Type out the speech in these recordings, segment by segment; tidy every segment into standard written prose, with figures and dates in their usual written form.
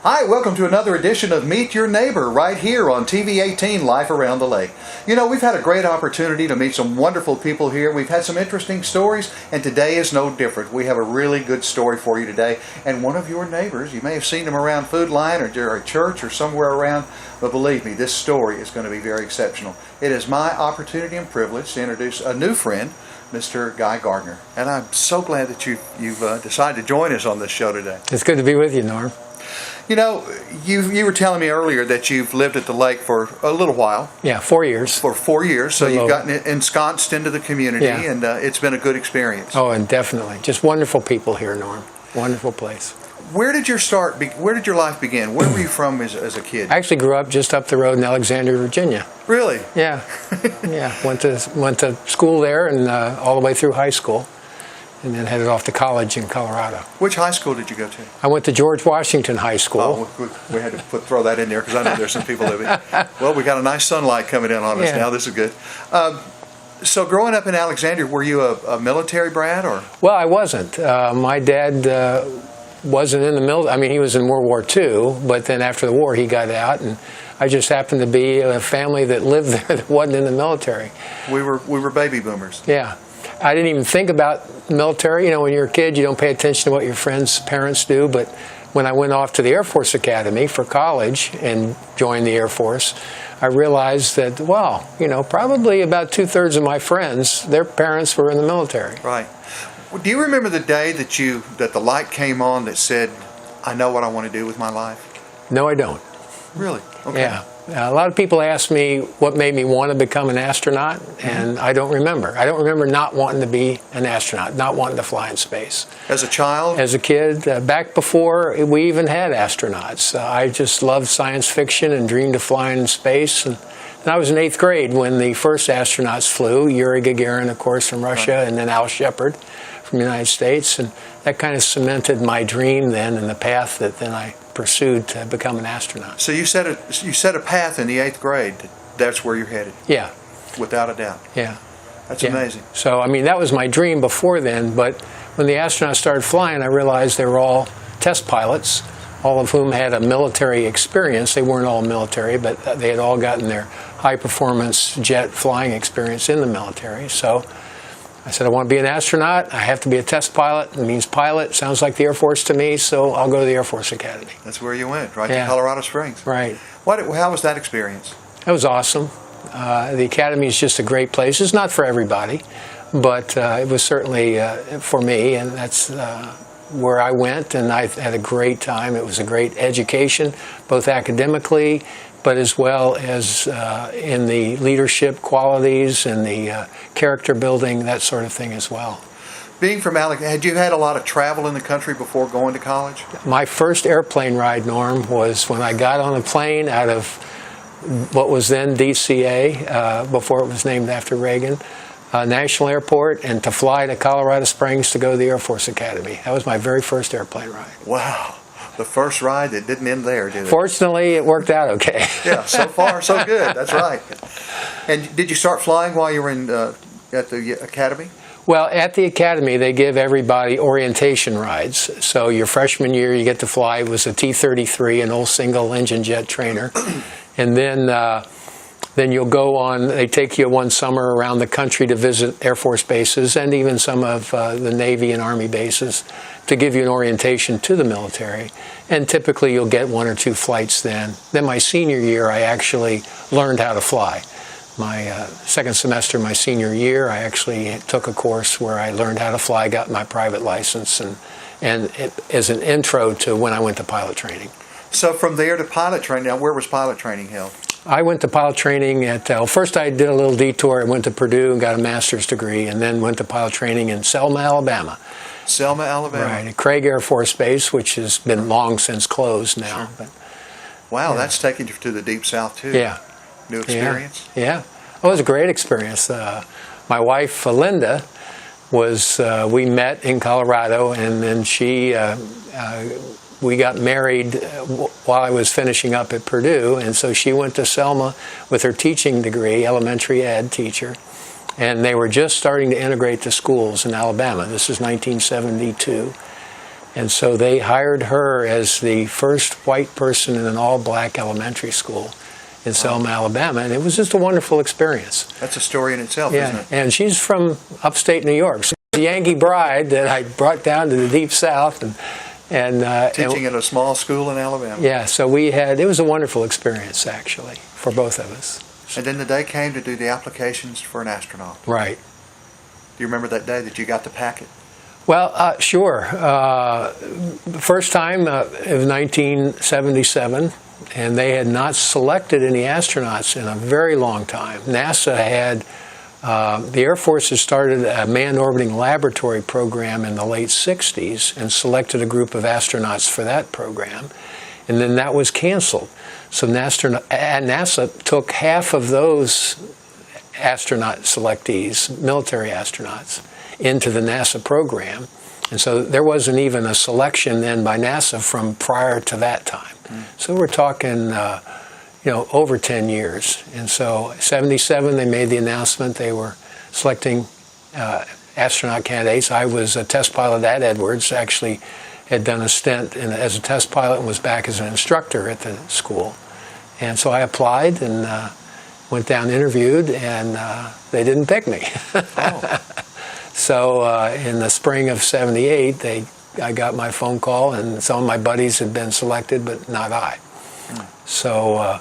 Hi, welcome to another edition of Meet Your Neighbor right here on TV 18 Life Around the Lake. You know, we've had a great opportunity to meet some wonderful people here. We've had some interesting stories, and today is no different. We have a really good story for you today, and one of your neighbors, you may have seen him around Food Line or at church or somewhere around, but believe me, this story is going to be very exceptional. It is my opportunity and privilege to introduce a new friend, Mr. Guy Gardner, and I'm so glad that you've decided to join us on this show today. It's good to be with you, Norm. You know, you were telling me earlier that you've lived at the lake for a little while. Yeah, 4 years. For 4 years, so you've gotten ensconced into the community, and it's been a good experience. Oh, and definitely. Just wonderful people here, Norm. Wonderful place. Where did your life begin? Where were you from as a kid? I actually grew up just up the road in Alexandria, Virginia. Really? Yeah. Yeah. Went to school there and all the way through high school. And then headed off to college in Colorado. Which high school did you go to? I went to George Washington High School. Oh, we had to throw that in there because I know there's some people living. Well, we got a nice sunlight coming in on us now. This is good. So growing up in Alexandria, were you a military brat or? Well, I wasn't. My dad wasn't in the military. I mean, he was in World War II, but then after the war he got out, and I just happened to be a family that lived there that wasn't in the military. We were baby boomers. Yeah. I didn't even think about military. You know, when you're a kid, you don't pay attention to what your friends' parents do. But when I went off to the Air Force Academy for college and joined the Air Force, I realized that, well, you know, probably about 2/3 of my friends, their parents were in the military. Right. Do you remember the day that the light came on that said, I know what I want to do with my life? No, I don't. Really? Okay. Yeah. A lot of people ask me what made me want to become an astronaut, and I don't remember. I don't remember not wanting to be an astronaut, not wanting to fly in space. As a child? As a kid, back before we even had astronauts. I just loved science fiction and dreamed of flying in space. And I was in 8th grade when the first astronauts flew, Yuri Gagarin, of course, from Russia, and then Al Shepard from the United States. And that kind of cemented my dream then and the path that then I pursued to become an astronaut. So you set a path in the 8th grade. That's where you're headed. Yeah. Without a doubt. Yeah. That's amazing. So, I mean, that was my dream before then, but when the astronauts started flying, I realized they were all test pilots, all of whom had a military experience. They weren't all military, but they had all gotten their high-performance jet flying experience in the military. So I said, I want to be an astronaut. I have to be a test pilot. It means pilot. Sounds like the Air Force to me, so I'll go to the Air Force Academy. That's where you went, right to Colorado Springs. Right. How was that experience? It was awesome. The Academy is just a great place. It's not for everybody, but it was certainly for me, and that's where I went, and I had a great time. It was a great education, both academically, but as well as in the leadership qualities and the character building, that sort of thing as well. Being from Alexandria, had you had a lot of travel in the country before going to college? My first airplane ride, Norm, was when I got on a plane out of what was then DCA, before it was named after Reagan, National Airport, and to fly to Colorado Springs to go to the Air Force Academy. That was my very first airplane ride. Wow. The first ride that didn't end there, did it? Fortunately, it worked out okay. Yeah, so far so good. That's right. And did you start flying while you were at the academy? Well, at the academy, they give everybody orientation rides. So your freshman year, you get to fly. It was a T-33, an old single-engine jet trainer. And then you'll go on, they take you one summer around the country to visit Air Force bases and even some of the Navy and Army bases to give you an orientation to the military. And typically you'll get 1 or 2 flights then. Then my senior year, I actually learned how to fly. My second semester, my senior year, I actually took a course where I learned how to fly, got my private license, and it, as an intro to when I went to pilot training. So from there to pilot training, now where was pilot training held? I went to pilot training at, first I did a little detour. I went to Purdue and got a master's degree, and then went to pilot training in Selma, Alabama. Selma, Alabama. Right, at Craig Air Force Base, which has been long since closed now. Sure. But, wow, that's taking you to the Deep South, too. Yeah. New experience? Yeah. Oh, it was a great experience. My wife, Linda, we met in Colorado, and then she we got married while I was finishing up at Purdue, and so she went to Selma with her teaching degree, elementary ed teacher, and they were just starting to integrate the schools in Alabama. This is 1972. And so they hired her as the first white person in an all-black elementary school in Selma, Alabama, and it was just a wonderful experience. That's a story in itself, isn't it? And she's from upstate New York. So the Yankee bride that I brought down to the Deep South, and teaching at a small school in Alabama. Yeah, so it was a wonderful experience, actually, for both of us. And then the day came to do the applications for an astronaut. Right. Do you remember that day that you got the packet? Well, sure. The first time, it was 1977, and they had not selected any astronauts in a very long time. NASA had, the Air Force had started a manned orbiting laboratory program in the late 60s and selected a group of astronauts for that program, and then that was canceled. So NASA took half of those astronaut selectees, military astronauts, into the NASA program, and so there wasn't even a selection then by NASA from prior to that time. So we're talking, over 10 years. And so 77, they made the announcement they were selecting astronaut candidates. I was a test pilot at Edwards, actually had done a stint as a test pilot and was back as an instructor at the school. And so I applied and went down, interviewed, and they didn't pick me. Oh. So in the spring of '78, I got my phone call, and some of my buddies had been selected, but not I. So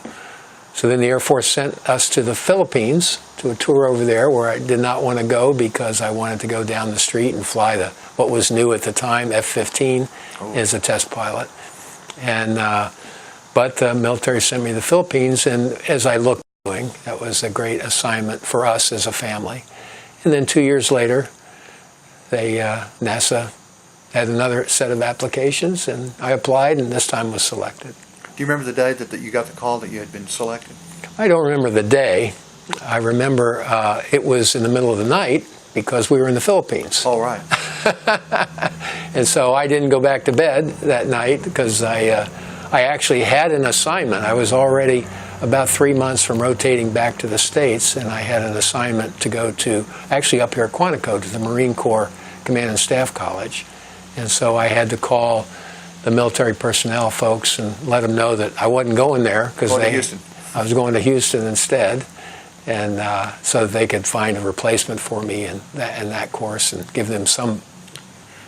then the Air Force sent us to the Philippines to a tour over there, where I did not want to go because I wanted to go down the street and fly what was new at the time, F-15, as a test pilot. But the military sent me to the Philippines, and as I looked, that was a great assignment for us as a family. And then 2 years later, NASA had another set of applications, and I applied, and this time was selected. Do you remember the day that you got the call that you had been selected? I don't remember the day. I remember it was in the middle of the night because we were in the Philippines. All right. And so I didn't go back to bed that night because I actually had an assignment. I was already about 3 months from rotating back to the States, and I had an assignment to go to, actually up here at Quantico, to the Marine Corps Command and Staff College. And so I had to call the military personnel folks and let them know that I wasn't going there because I was going to Houston instead, and so that they could find a replacement for me in that course and give them some.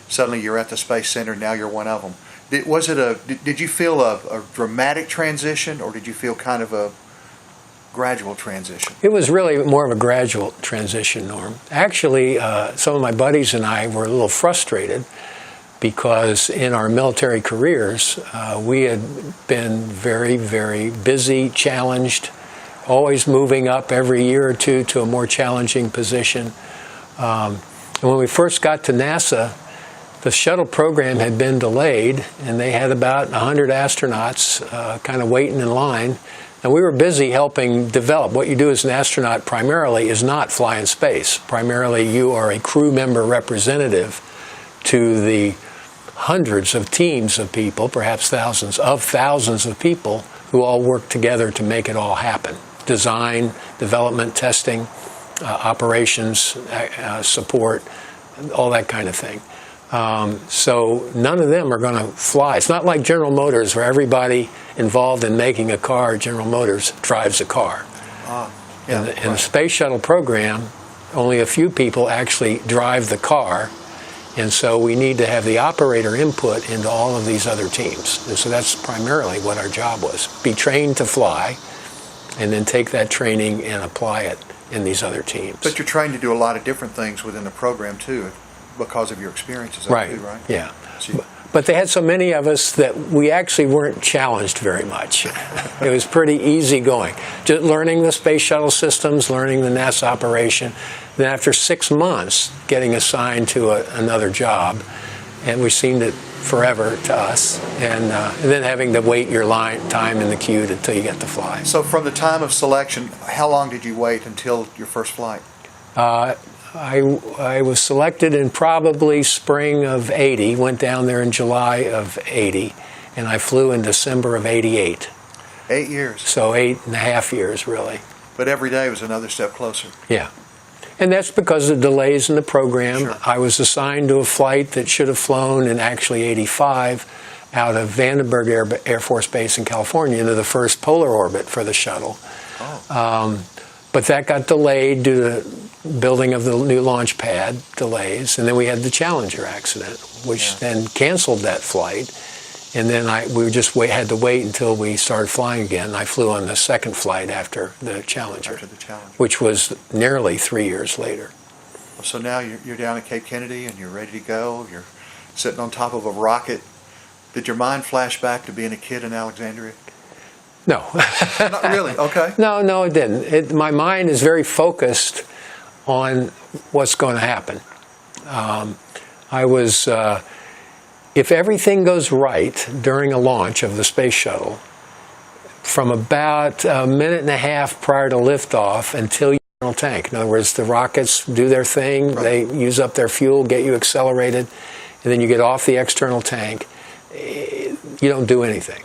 Suddenly you're at the Space Center, now you're one of them. Did you feel a dramatic transition, or did you feel kind of a gradual transition? It was really more of a gradual transition, Norm. Actually, some of my buddies and I were a little frustrated because in our military careers, we had been very, very busy, challenged, always moving up every year or two to a more challenging position. And when we first got to NASA, the shuttle program had been delayed, and they had about 100 astronauts kind of waiting in line. And we were busy helping develop. What you do as an astronaut primarily is not fly in space. Primarily, you are a crew member representative to the hundreds of teams of people, perhaps thousands of people, who all work together to make it all happen. Design, development, testing, operations, support, all that kind of thing. So none of them are going to fly. It's not like General Motors, where everybody involved in making a car, General Motors, drives a car. In the Space Shuttle program, only a few people actually drive the car, and so we need to have the operator input into all of these other teams. And so that's primarily what our job was. Be trained to fly, and then take that training and apply it in these other teams. But you're trained to do a lot of different things within the program, too, because of your experiences. Right, right? Yeah. But they had so many of us that we actually weren't challenged very much. It was pretty easy going. Just learning the space shuttle systems, learning the NASA operation. Then after 6 months, getting assigned to another job, and we seemed it forever to us, and then having to wait your time in the queue until you get to fly. So from the time of selection, how long did you wait until your first flight? I was selected in probably spring of '80, went down there in July of '80, and I flew in December of '88. 8 years. So 8.5 years, really. But every day was another step closer. Yeah. And that's because of delays in the program. Sure. I was assigned to a flight that should have flown in actually '85 out of Vandenberg Air Force Base in California into the first polar orbit for the shuttle. Oh. But that got delayed due to building of the new launch pad delays. And then we had the Challenger accident, which then canceled that flight. And then we just had to wait until we started flying again. I flew on the second flight after the Challenger, which was nearly 3 years later. So now you're down at Cape Kennedy and you're ready to go. You're sitting on top of a rocket. Did your mind flash back to being a kid in Alexandria? No. Not really. Okay. No, it didn't. My mind is very focused on what's going to happen. If everything goes right during a launch of the space shuttle, from about a minute and a half prior to liftoff until your tank. In other words, the rockets do their thing, right. They use up their fuel, get you accelerated, and then you get off the external tank. You don't do anything.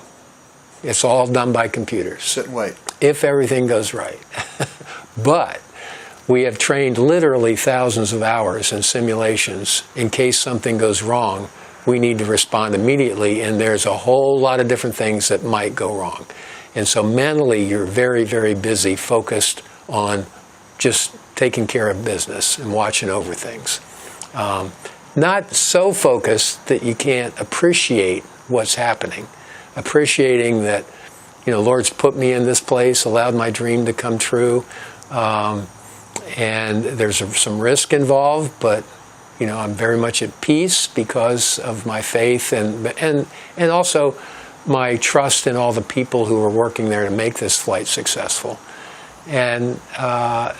It's all done by computers. Sit and wait. If everything goes right. But we have trained literally thousands of hours in simulations. In case something goes wrong, we need to respond immediately, and there's a whole lot of different things that might go wrong. And so mentally, you're very, very busy, focused on just taking care of business and watching over things. Not so focused that you can't appreciate what's happening. Appreciating that, Lord's put me in this place, allowed my dream to come true. And there's some risk involved, but I'm very much at peace because of my faith and also my trust in all the people who are working there to make this flight successful. And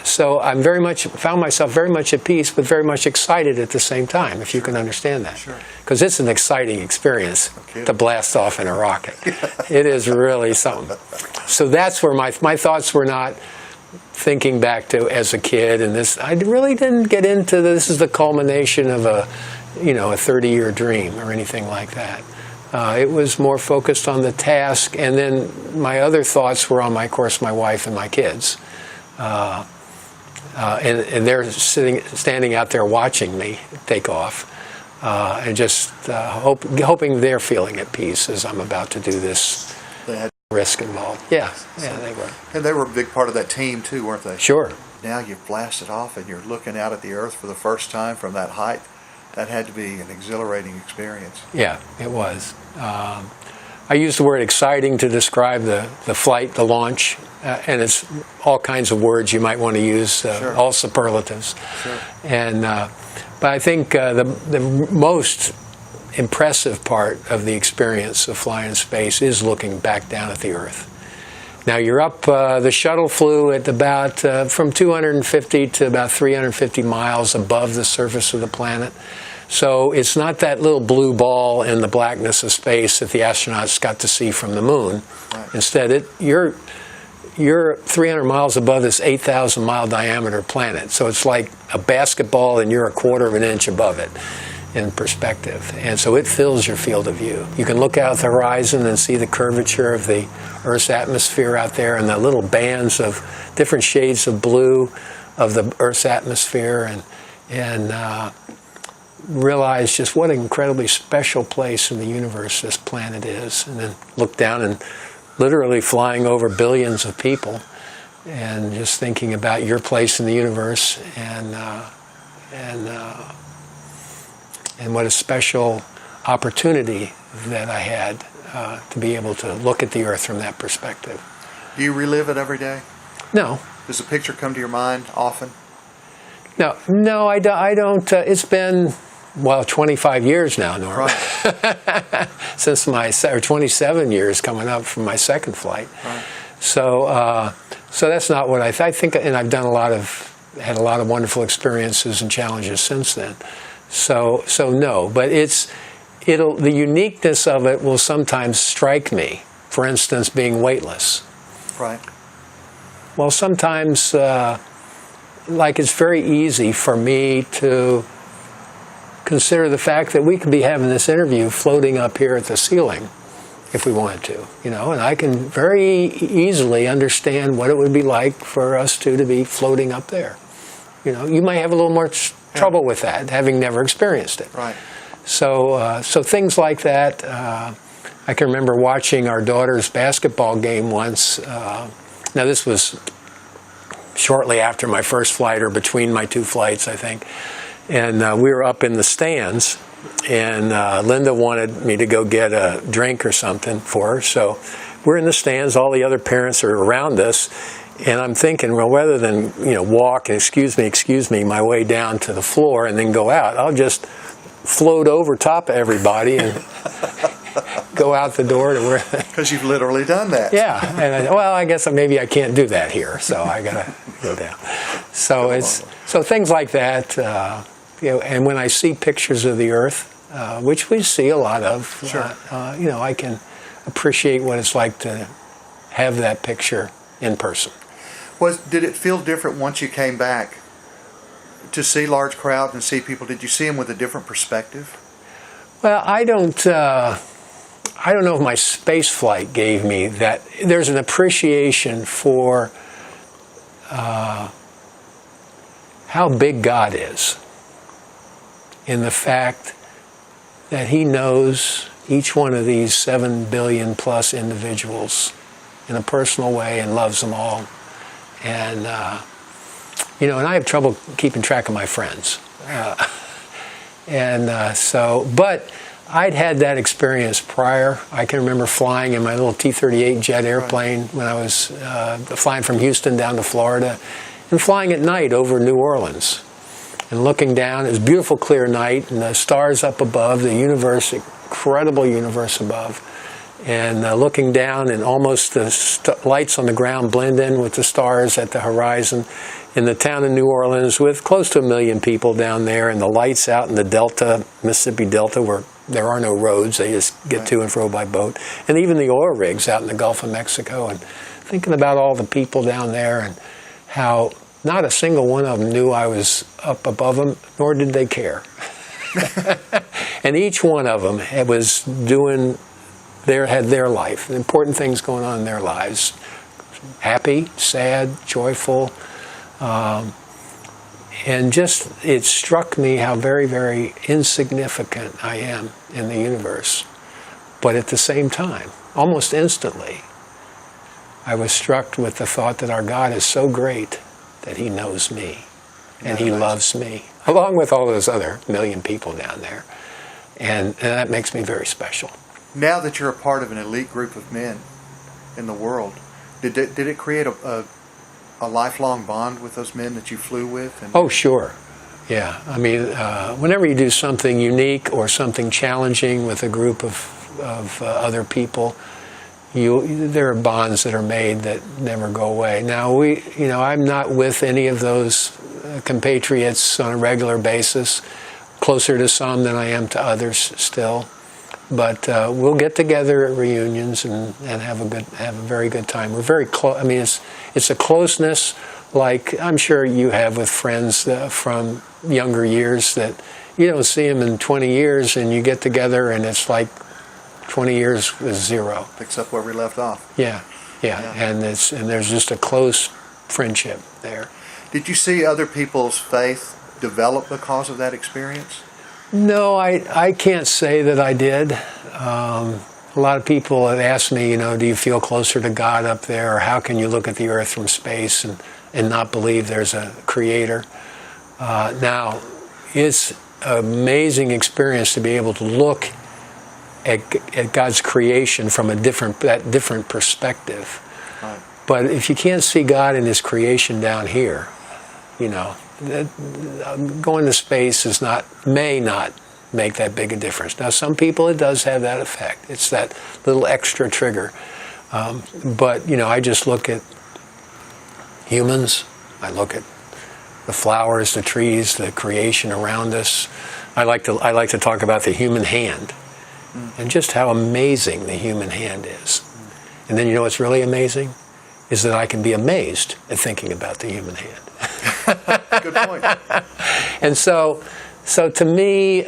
so I'm found myself very much at peace, but very much excited at the same time, if you can understand that. Sure. Because it's an exciting experience to blast off in a rocket. It is really something. So that's where my thoughts were not thinking back to as a kid, and I really didn't get into this is the culmination of a 30-year dream or anything like that. It was more focused on the task, and then my other thoughts were on my wife and my kids, and they're standing out there watching me take off, and just hoping they're feeling at peace as I'm about to do this. They had risk involved. Yeah, they were. And they were a big part of that team too, weren't they? Sure. Now you've blasted off and you're looking out at the Earth for the first time from that height. That had to be an exhilarating experience. Yeah, it was. I use the word exciting to describe the flight, the launch, and it's all kinds of words you might want to use, Sure. all superlatives. Sure. And but I think the most impressive part of the experience of flying in space is looking back down at the Earth. Now you're up, the shuttle flew at about from 250 to about 350 miles above the surface of the planet. So it's not that little blue ball in the blackness of space that the astronauts got to see from the moon. Right. Instead, you're 300 miles above this 8,000 mile diameter planet. So it's like a basketball and you're a quarter of an inch above it in perspective. And so it fills your field of view. You can look out the horizon and see the curvature of the Earth's atmosphere out there and the little bands of different shades of blue of the Earth's atmosphere, and realize just what an incredibly special place in the universe this planet is. And then look down and literally flying over billions of people and just thinking about your place in the universe and what a special opportunity that I had to be able to look at the Earth from that perspective. Do you relive it every day? No. Does a picture come to your mind often? No, I don't. It's been, 25 years now, Norm. Right. Since or 27 years coming up from my second flight. Right. So that's not what I think, and I've had a lot of wonderful experiences and challenges since then. So no, but the uniqueness of it will sometimes strike me. For instance, being weightless. Right. Well, sometimes, it's very easy for me to consider the fact that we could be having this interview floating up here at the ceiling, if we wanted to, you know, and I can very easily understand what it would be like for us two to be floating up there. You know, you might have a little more trouble with that, having never experienced it. Right. So things like that. I can remember watching our daughter's basketball game once. Now this was shortly after my first flight, or between my two flights, I think. And we were up in the stands, and Linda wanted me to go get a drink or something for her. So we're in the stands, all the other parents are around us, and I'm thinking, well, rather than, you know, walk and excuse me, my way down to the floor and then go out, I'll just float over top of everybody and go out the door to where... Because you've literally done that. Yeah. And well, I guess maybe I can't do that here, so I got to go down. So so things like that, you know, and when I see pictures of the Earth, which we see a lot of, sure. You know, I can appreciate what it's like to have that picture in person. Did it feel different once you came back to see large crowds and see people? Did you see them with a different perspective? Well, I don't know if my space flight gave me that. There's an appreciation for how big God is, in the fact that He knows each one of these 7 billion plus individuals in a personal way and loves them all. And, you know, and I have trouble keeping track of my friends. But I'd had that experience prior. I can remember flying in my little T-38 jet airplane when I was flying from Houston down to Florida, and flying at night over New Orleans and looking down. It was a beautiful, clear night, and the stars up above, the universe, incredible universe above, and looking down, and almost the lights on the ground blend in with the stars at the horizon in the town of New Orleans, with close to 1 million people down there, and the lights out in the Delta, Mississippi Delta, where there are no roads, they just get to and fro by boat, and even the oil rigs out in the Gulf of Mexico, and thinking about all the people down there and how not a single one of them knew I was up above them, nor did they care. And each one of them was had their life, important things going on in their lives. Happy, sad, joyful. And just, it struck me how very, very insignificant I am in the universe. But at the same time, almost instantly, I was struck with the thought that our God is so great that He knows me and He loves me, along with all those other 1 million people down there. And that makes me very special. Now that you're a part of an elite group of men in the world, did it create a lifelong bond with those men that you flew with? Oh, sure. Yeah. I mean, whenever you do something unique or something challenging with a group of other people, there are bonds that are made that never go away. Now, I'm not with any of those compatriots on a regular basis, closer to some than I am to others still. But we'll get together at reunions and have a very good time. We're very close. I mean, it's a closeness like I'm sure you have with friends from younger years that you don't see them in 20 years, and you get together and it's like 20 years was zero. Picks up where we left off. Yeah. And there's just a close friendship there. Did you see other people's faith develop because of that experience? No, I can't say that I did. A lot of people have asked me, do you feel closer to God up there, or how can you look at the earth from space and not believe there's a creator? Now, it's an amazing experience to be able to look at God's creation from that different perspective. Right. But if you can't see God in His creation down here, going to space may not make that big a difference. Now, some people it does have that effect. It's that little extra trigger. But I just look at humans. I look at the flowers, the trees, the creation around us. I like to talk about the human hand and just how amazing the human hand is. And then what's really amazing is that I can be amazed at thinking about the human hand. Good point. And so So to me, you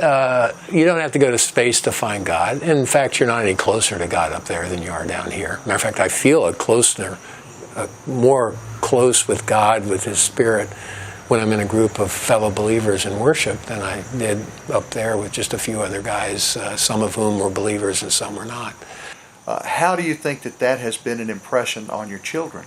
don't have to go to space to find God. In fact, you're not any closer to God up there than you are down here. Matter of fact, I feel more close with God, with His Spirit, when I'm in a group of fellow believers in worship than I did up there with just a few other guys, some of whom were believers and some were not. How do you think that has been an impression on your children?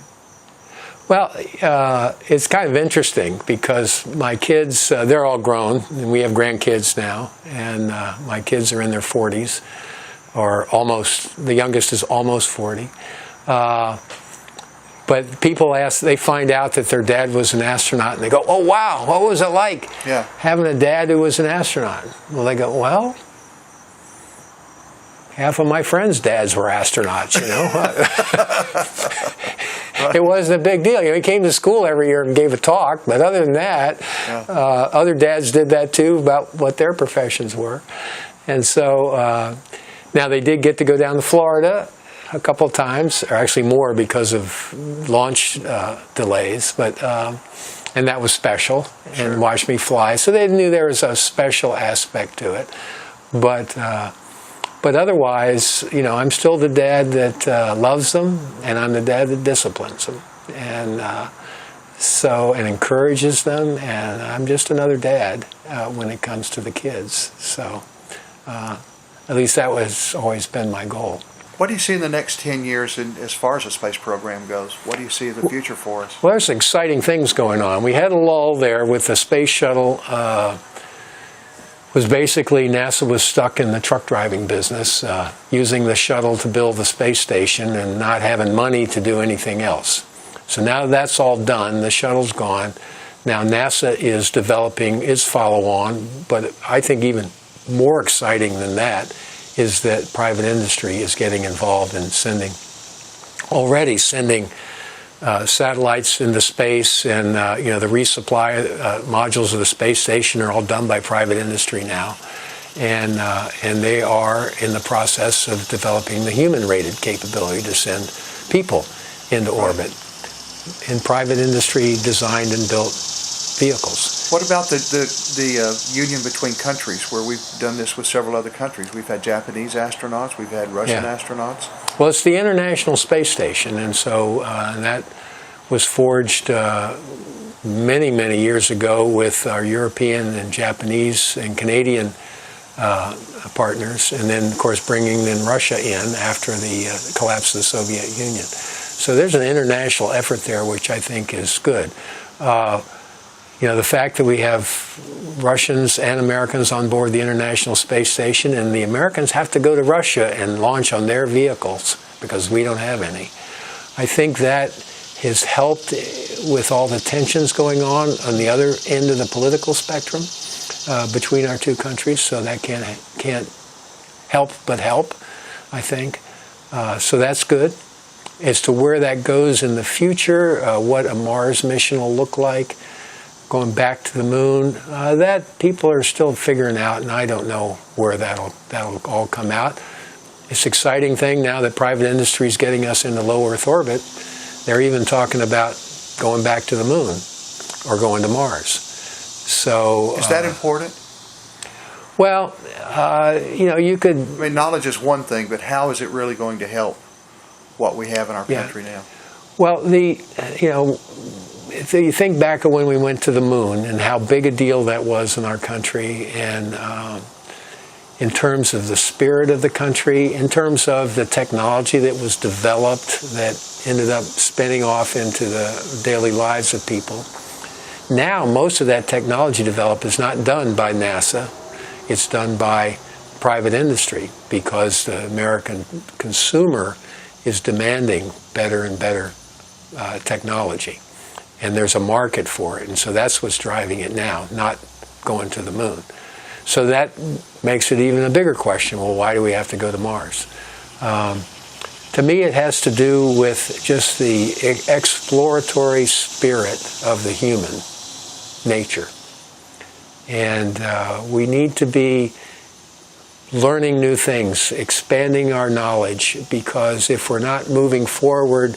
Well, it's kind of interesting because my kids, they're all grown, and we have grandkids now, and my kids are in their 40s, or almost, the youngest is almost 40. But people they find out that their dad was an astronaut, and they go, "Oh, wow, what was it like having a dad who was an astronaut?" Well, they go, "Well, half of my friends' dads were astronauts, you know." Right. It wasn't a big deal. You know, he came to school every year and gave a talk, but other than that, other dads did that too about what their professions were. And so now they did get to go down to Florida a couple of times, or actually more because of launch delays, but and that was special, and watched me fly. So they knew there was a special aspect to it. But otherwise, you know, I'm still the dad that loves them, and I'm the dad that disciplines them, and and encourages them, and I'm just another dad when it comes to the kids. So at least that was always been my goal. What do you see in the next 10 years as far as the space program goes? What do you see in the future for us? Well, there's exciting things going on. We had a lull there with the space shuttle. Was basically NASA was stuck in the truck driving business, using the shuttle to build the space station and not having money to do anything else. So now that's all done. The shuttle's gone. Now NASA is developing its follow-on, but I think even more exciting than that is that private industry is getting involved in already sending satellites into space, and you know, the resupply modules of the space station are all done by private industry now, and they are in the process of developing the human-rated capability to send people into orbit in private industry designed and built vehicles. What about the union between countries, where we've done this with several other countries? We've had Japanese astronauts, we've had Russian astronauts. Well, it's the International Space Station, and so that was forged many, many years ago with our European and Japanese and Canadian partners, and then, of course, bringing in Russia in after the collapse of the Soviet Union. So there's an international effort there, which I think is good. You know, the fact that we have Russians and Americans on board the International Space Station, and the Americans have to go to Russia and launch on their vehicles because we don't have any. I think that has helped with all the tensions going on the other end of the political spectrum between our two countries, so that can't help but help, I think. So that's good. As to where that goes in the future, what a Mars mission will look like, going back to the moon, that people are still figuring out, and I don't know where that'll all come out. It's an exciting thing now that private industry is getting us into low Earth orbit. They're even talking about going back to the moon or going to Mars. So is that important? Well, you know, you could. I mean, knowledge is one thing, but how is it really going to help what we have in our country now? Well, you know, if you think back of when we went to the moon and how big a deal that was in our country, and in terms of the spirit of the country, in terms of the technology that was developed that ended up spinning off into the daily lives of people. Now, most of that technology developed is not done by NASA. It's done by private industry because the American consumer is demanding better and better technology. And there's a market for it. And so that's what's driving it now, not going to the moon. So that makes it even a bigger question. Well, why do we have to go to Mars? To me, it has to do with just the exploratory spirit of the human nature. And we need to be learning new things, expanding our knowledge, because if we're not moving forward,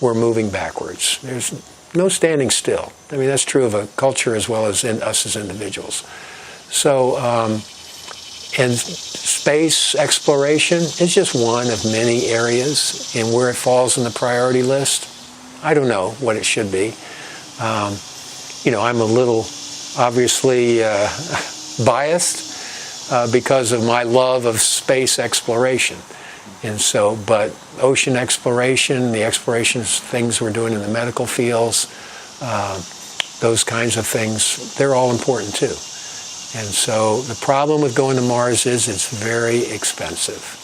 we're moving backwards. There's no standing still. I mean, that's true of a culture as well as in us as individuals. So, and space exploration is just one of many areas, and where it falls in the priority list, I don't know what it should be. I'm a little, obviously, biased because of my love of space exploration. And so, but ocean exploration, the explorations, things we're doing in the medical fields, those kinds of things, they're all important too. And so the problem with going to Mars is it's very expensive.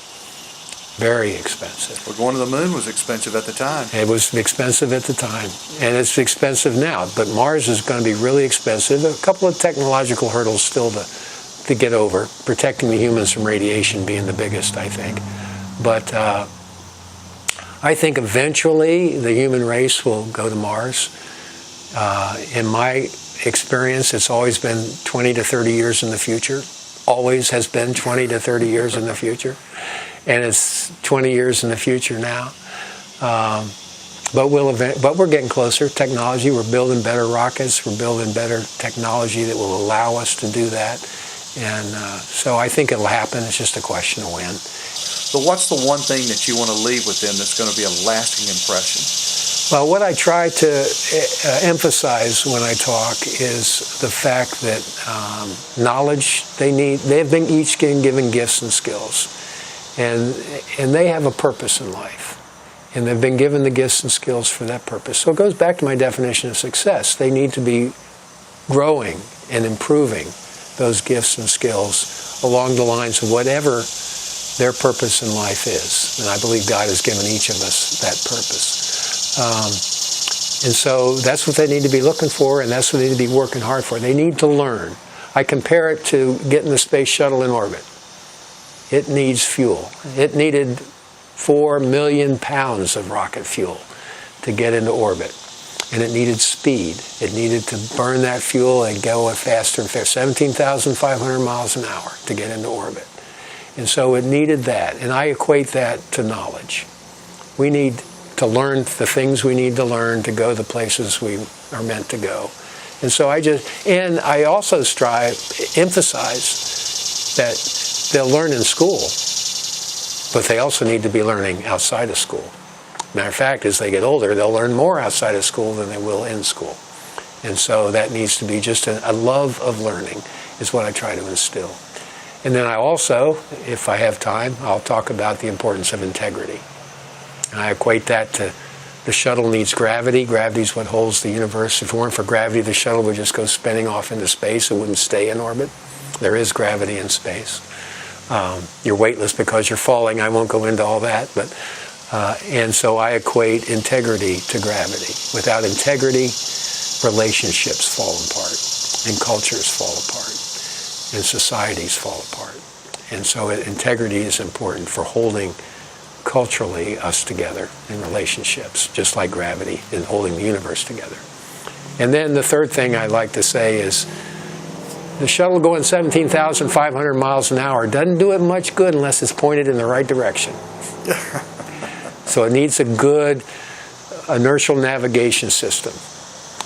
Very expensive. Well, going to the moon was expensive at the time. It was expensive at the time, and it's expensive now. But Mars is going to be really expensive. A couple of technological hurdles still to get over, protecting the humans from radiation being the biggest, I think. But I think eventually the human race will go to Mars. In my experience, it's always been 20 to 30 years in the future. Always has been 20 to 30 years in the future. And it's 20 years in the future now. But we're getting closer. Technology, we're building better rockets. We're building better technology that will allow us to do that. And so I think it'll happen. It's just a question of when. So what's the one thing that you want to leave with them that's going to be a lasting impression? Well, what I try to emphasize when I talk is the fact that knowledge they've been each given gifts and skills. And they have a purpose in life. And they've been given the gifts and skills for that purpose. So it goes back to my definition of success. They need to be growing and improving those gifts and skills along the lines of whatever their purpose in life is. And I believe God has given each of us that purpose. And so that's what they need to be looking for, and that's what they need to be working hard for. They need to learn. I compare it to getting the space shuttle in orbit. It needs fuel. It needed 4 million pounds of rocket fuel to get into orbit. And it needed speed. It needed to burn that fuel and go faster and faster, 17,500 miles an hour to get into orbit. And so it needed that. And I equate that to knowledge. We need to learn the things we need to learn to go the places we are meant to go. And so I also emphasize that they'll learn in school, but they also need to be learning outside of school. Matter of fact, as they get older, they'll learn more outside of school than they will in school. And so that needs to be just a love of learning is what I try to instill. And then I also, if I have time, I'll talk about the importance of integrity. And I equate that to the shuttle needs gravity. Gravity is what holds the universe. If it weren't for gravity, the shuttle would just go spinning off into space. It wouldn't stay in orbit. There is gravity in space. You're weightless because you're falling. I won't go into all that. And so I equate integrity to gravity. Without integrity, relationships fall apart, and cultures fall apart, and societies fall apart. And so integrity is important for holding culturally us together in relationships, just like gravity in holding the universe together. And then the third thing I like to say is the shuttle going 17,500 miles an hour doesn't do it much good unless it's pointed in the right direction. So it needs a good inertial navigation system.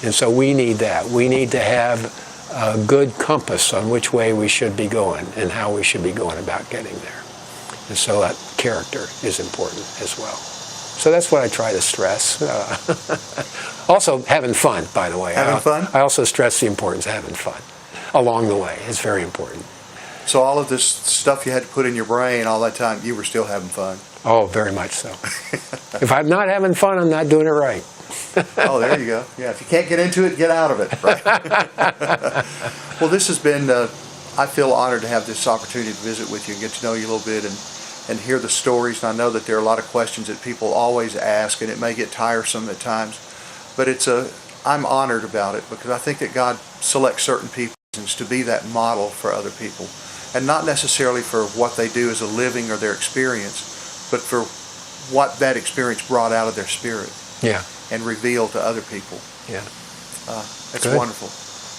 And so we need that. We need to have a good compass on which way we should be going and how we should be going about getting there. And so that character is important as well. So that's what I try to stress. Also, having fun, by the way. Having fun? I also stress the importance of having fun along the way. It's very important. So all of this stuff you had to put in your brain all that time, you were still having fun? Oh, very much so. If I'm not having fun, I'm not doing it right. Oh, there you go. Yeah, if you can't get into it, get out of it. Right? Well, this has been, I feel honored to have this opportunity to visit with you and get to know you a little bit and hear the stories. And I know that there are a lot of questions that people always ask, and it may get tiresome at times. But I'm honored about it because I think that God selects certain people to be that model for other people. And not necessarily for what they do as a living or their experience, but for what that experience brought out of their spirit. Yeah. And revealed to other people. Yeah. It's wonderful.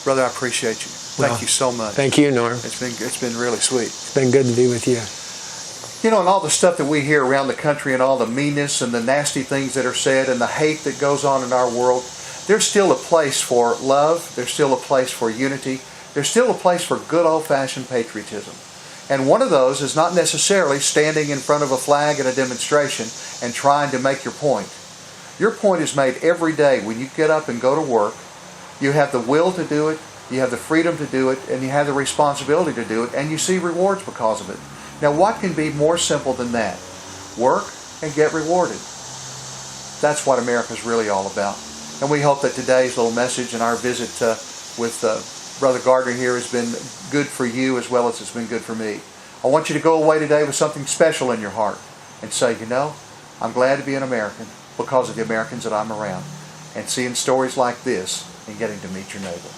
Brother, I appreciate you. Thank you so much. Thank you, Norm. It's been really sweet. It's been good to be with you. You know, and all the stuff that we hear around the country and all the meanness and the nasty things that are said and the hate that goes on in our world, there's still a place for love. There's still a place for unity. there's still a place for good old-fashioned patriotism. And one of those is not necessarily standing in front of a flag at a demonstration and trying to make your point. Your point is made every day when you get up and go to work. You have the will to do it, you have the freedom to do it, and you have the responsibility to do it, and you see rewards because of it. Now, what can be more simple than that? Work and get rewarded. That's what America's really all about. And we hope that today's little message and our visit with Brother Gardner here has been good for you as well as it's been good for me. I want you to go away today with something special in your heart and say, you know, I'm glad to be an American because of the Americans that I'm around, and seeing stories like this and getting to meet your neighbor.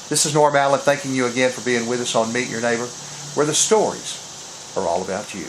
This is Norm Allen thanking you again for being with us on Meet Your Neighbor, where the stories are all about you.